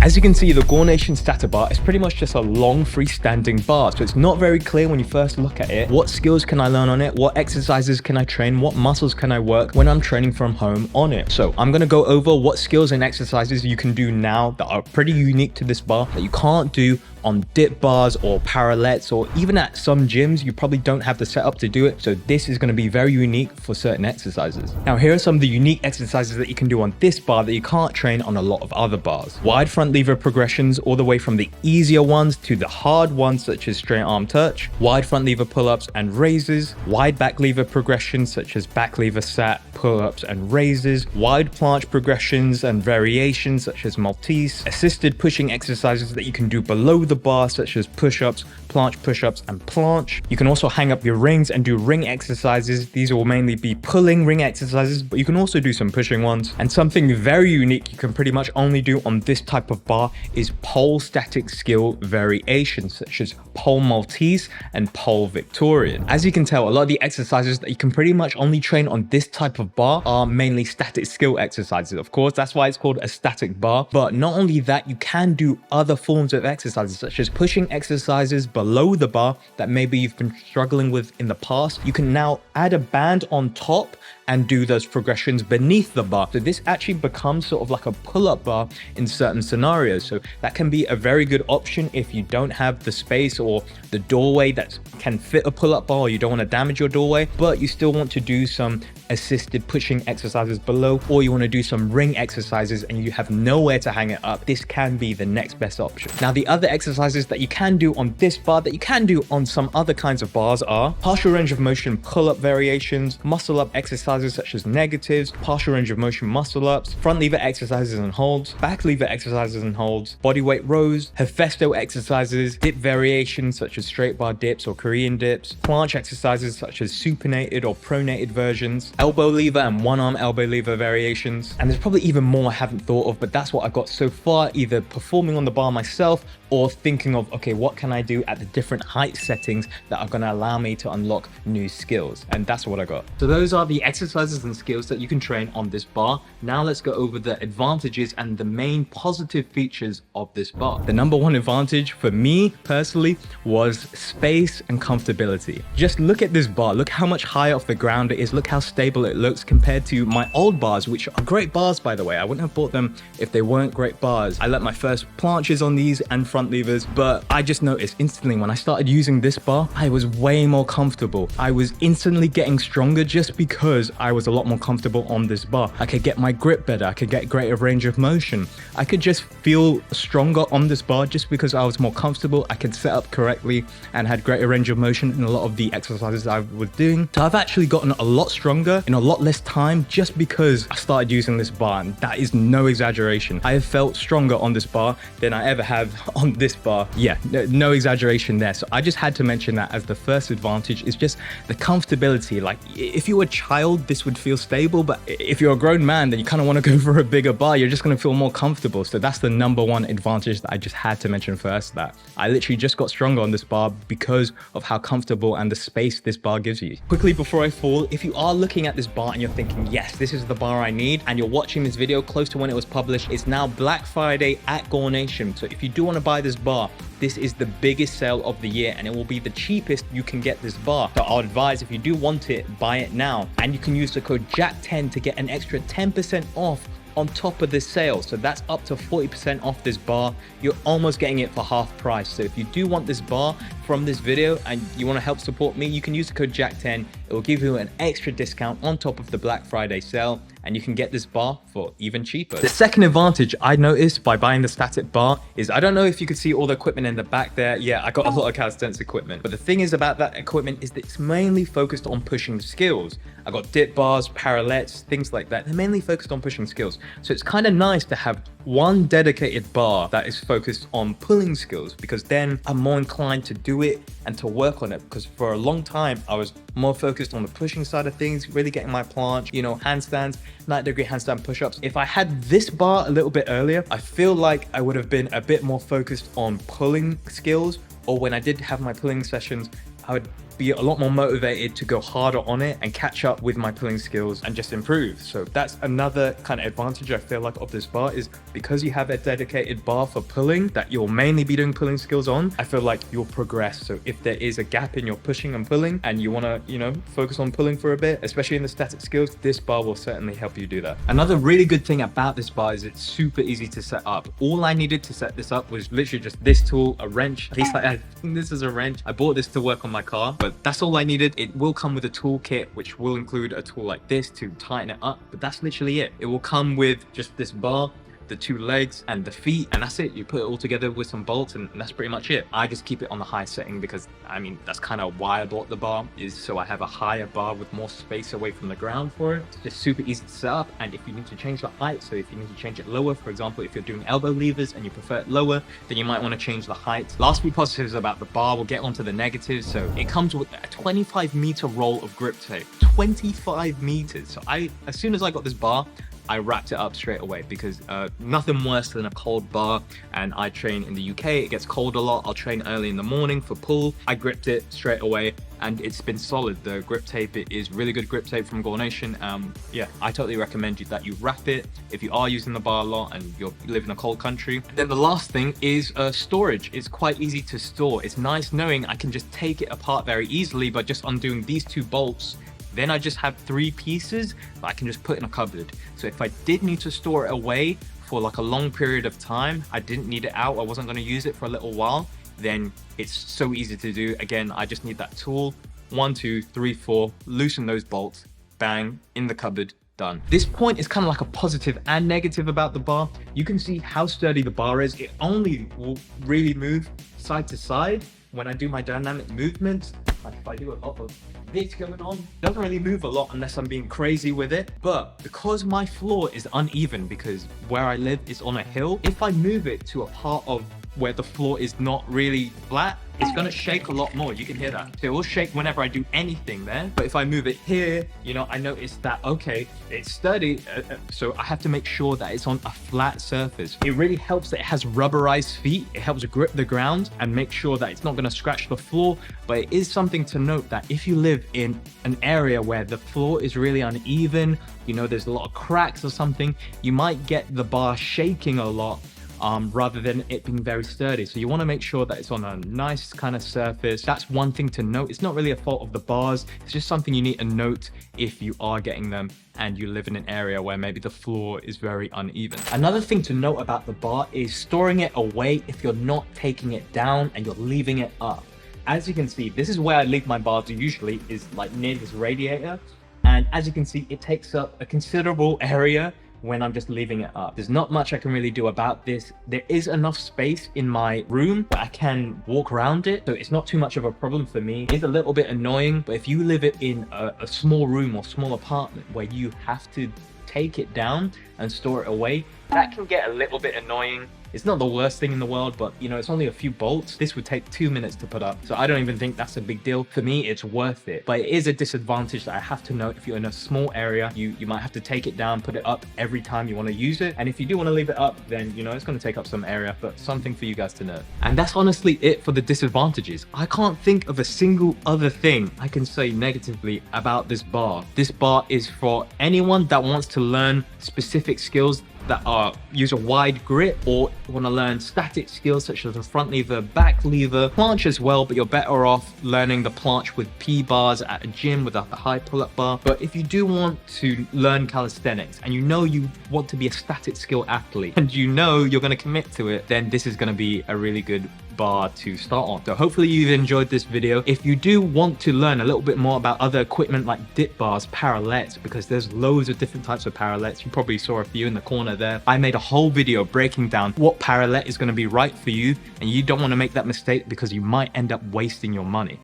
As you can see, the GORNATION Static Bar is pretty much just a long freestanding bar, so it's not very clear when you first look at it. What skills can I learn on it? What exercises can I train? What muscles can I work when I'm training from home on it? So I'm gonna go over what skills and exercises you can do now that are pretty unique to this bar that you can't do on dip bars or parallettes, or even at some gyms you probably don't have the setup to do it. So this is going to be very unique for certain exercises. Now here are some of the unique exercises that you can do on this bar that you can't train on a lot of other bars. Wide front lever progressions, all the way from the easier ones to the hard ones such as straight arm touch, wide front lever pull-ups and raises, wide back lever progressions such as back lever sat, pull-ups and raises, wide planche progressions and variations such as Maltese, assisted pushing exercises that you can do below the bar such as push-ups, planche push-ups and planche. You can also hang up your rings and do ring exercises. These will mainly be pulling ring exercises, but you can also do some pushing ones. And something very unique you can pretty much only do on this type of bar is pole static skill variations such as pole Maltese and pole Victorian. As you can tell, a lot of the exercises that you can pretty much only train on this type of bar are mainly static skill exercises. Of course, that's why it's called a static bar. But not only that, you can do other forms of exercises such as pushing exercises below the bar that maybe you've been struggling with in the past. You can now add a band on top and do those progressions beneath the bar. So this actually becomes sort of like a pull-up bar in certain scenarios. So that can be a very good option if you don't have the space or the doorway that can fit a pull-up bar, or you don't want to damage your doorway, but you still want to do some assisted pushing exercises below, or you want to do some ring exercises and you have nowhere to hang it up. This can be the next best option. Now, the other exercises that you can do on this bar that you can do on some other kinds of bars are partial range of motion pull-up variations, muscle up exercises such as negatives, partial range of motion muscle ups, front lever exercises and holds, back lever exercises and holds, bodyweight rows, Hephaestus exercises, dip variations such as straight bar dips or Korean dips, planche exercises such as supinated or pronated versions, elbow lever and one arm elbow lever variations. And there's probably even more I haven't thought of, but that's what I got so far, either performing on the bar myself or thinking of, okay, what can I do at the different height settings that are going to allow me to unlock new skills? And that's what I got. So those are the exercises and skills that you can train on this bar. Now let's go over the advantages and the main positive features of this bar. The number one advantage for me personally was space and comfortability. Just look at this bar. Look how much higher off the ground it is. Look how stable it looks compared to my old bars, which are great bars, by the way. I wouldn't have bought them if they weren't great bars. I let my first planches on these and front levers, but I just noticed instantly when I started using this bar, I was way more comfortable. I was instantly getting stronger just because I was a lot more comfortable on this bar. I could get my grip better. I could get greater range of motion. I could just feel stronger on this bar just because I was more comfortable. I could set up correctly and had greater range of motion in a lot of the exercises I was doing. So I've actually gotten a lot stronger in a lot less time just because I started using this bar, and that is no exaggeration. I have felt stronger on this bar than I ever have on this bar. Yeah, no exaggeration there. So I just had to mention that as the first advantage, is just the comfortability. Like if you were a child, this would feel stable, but if you're a grown man, then you kind of want to go for a bigger bar. You're just going to feel more comfortable. So that's the number one advantage that I just had to mention first, that I literally just got stronger on this bar because of how comfortable and the space this bar gives you. Quickly before I fall, if you are looking at this bar and you're thinking, yes, this is the bar I need, and you're watching this video close to when it was published, it's now Black Friday at GORNATION. So if you do want to buy this bar, this is the biggest sale of the year and it will be the cheapest you can get this bar. So I'll advise, if you do want it, buy it now. And you can use the code JACK10 to get an extra 10% off on top of this sale. So that's up to 40% off this bar. You're almost getting it for half price. So if you do want this bar from this video and you want to help support me, you can use the code JACK10. It will give you an extra discount on top of the Black Friday sale, and you can get this bar for even cheaper. The second advantage I noticed by buying the static bar is, I don't know if you could see all the equipment in the back there. Yeah, I got a lot of calisthenics equipment, but the thing is about that equipment is that it's mainly focused on pushing skills. I got dip bars, parallettes, things like that. They're mainly focused on pushing skills. So it's kind of nice to have one dedicated bar that is focused on pulling skills, because then I'm more inclined to do it and to work on it, because for a long time I was more focused on the pushing side of things, really getting my planche, you know, handstands, 90-degree handstand push-ups. If I had this bar a little bit earlier, I feel like I would have been a bit more focused on pulling skills, or when I did have my pulling sessions, I would be a lot more motivated to go harder on it and catch up with my pulling skills and just improve. So that's another kind of advantage I feel like of this bar, is because you have a dedicated bar for pulling that you'll mainly be doing pulling skills on, I feel like you'll progress. So if there is a gap in your pushing and pulling and you want to, you know, focus on pulling for a bit, especially in the static skills, this bar will certainly help you do that. Another really good thing about this bar is it's super easy to set up. All I needed to set this up was literally just this tool, a wrench. At least I think this is a wrench. I bought this to work on my car, but that's all I needed. It will come with a toolkit, which will include a tool like this to tighten it up, but that's literally it. It will come with just this bar, the two legs and the feet, and that's it. You put it all together with some bolts and that's pretty much it. I just keep it on the high setting because I mean that's kind of why I bought the bar, is so I have a higher bar with more space away from the ground for it. It's just super easy to set up, and if you need to change the height, so if you need to change it lower, for example, if you're doing elbow levers and you prefer it lower, then you might want to change the height. Last few positives about the bar, we'll get onto the negatives. So it comes with a 25-meter roll of grip tape. 25 meters. So as soon as I got this bar, I wrapped it up straight away, because nothing worse than a cold bar. And I train in the UK, it gets cold a lot. I'll train early in the morning for pull. I gripped it straight away and it's been solid. The grip tape, it is really good grip tape from GORNATION. Yeah, I totally recommend that you wrap it if you are using the bar a lot and you live in a cold country. Then the last thing is storage. It's quite easy to store. It's nice knowing I can just take it apart very easily by just undoing these two bolts. Then I just have 3 pieces that I can just put in a cupboard. So if I did need to store it away for like a long period of time, I didn't need it out, I wasn't going to use it for a little while, then it's so easy to do. Again, I just need that tool. 1, 2, 3, 4, loosen those bolts, bang, in the cupboard, done. This point is kind of like a positive and negative about the bar. You can see how sturdy the bar is. It only will really move side to side when I do my dynamic movements. Like if I do a lot of this going on, it doesn't really move a lot unless I'm being crazy with it. But because my floor is uneven, because where I live is on a hill, if I move it to a part of where the floor is not really flat, it's going to shake a lot more. You can hear that. So it will shake whenever I do anything there. But if I move it here, you know, I notice that, okay, it's sturdy. So I have to make sure that it's on a flat surface. It really helps that it has rubberized feet. It helps grip the ground and make sure that it's not going to scratch the floor. But it is something to note that if you live in an area where the floor is really uneven, you know, there's a lot of cracks or something, you might get the bar shaking a lot. Rather than it being very sturdy. So you want to make sure that it's on a nice kind of surface. That's one thing to note. It's not really a fault of the bars. It's just something you need to note if you are getting them and you live in an area where maybe the floor is very uneven. Another thing to note about the bar is storing it away if you're not taking it down and you're leaving it up. As you can see, this is where I leave my bars usually, is like near this radiator. And as you can see, it takes up a considerable area when I'm just leaving it up. There's not much I can really do about this. There is enough space in my room that I can walk around it, so it's not too much of a problem for me. It's a little bit annoying, but if you live it in a small room or small apartment where you have to take it down and store it away, that can get a little bit annoying. It's not the worst thing in the world, but you know, it's only a few bolts. This would take 2 minutes to put up. So I don't even think that's a big deal. For me, it's worth it. But it is a disadvantage that I have to note. If you're in a small area, you might have to take it down, put it up every time you want to use it. And if you do want to leave it up, then you know, it's going to take up some area, but something for you guys to know. And that's honestly it for the disadvantages. I can't think of a single other thing I can say negatively about this bar. This bar is for anyone that wants to learn specific skills that use a wide grip, or want to learn static skills such as the front lever, back lever, planche as well, but you're better off learning the planche with P bars at a gym with a high pull-up bar. But if you do want to learn calisthenics and you know you want to be a static skill athlete and you know you're going to commit to it, then this is going to be a really good bar to start on. So hopefully you've enjoyed this video. If you do want to learn a little bit more about other equipment like dip bars, parallettes, because there's loads of different types of parallettes, you probably saw a few in the corner there. I made a whole video breaking down what parallette is going to be right for you, and you don't want to make that mistake because you might end up wasting your money.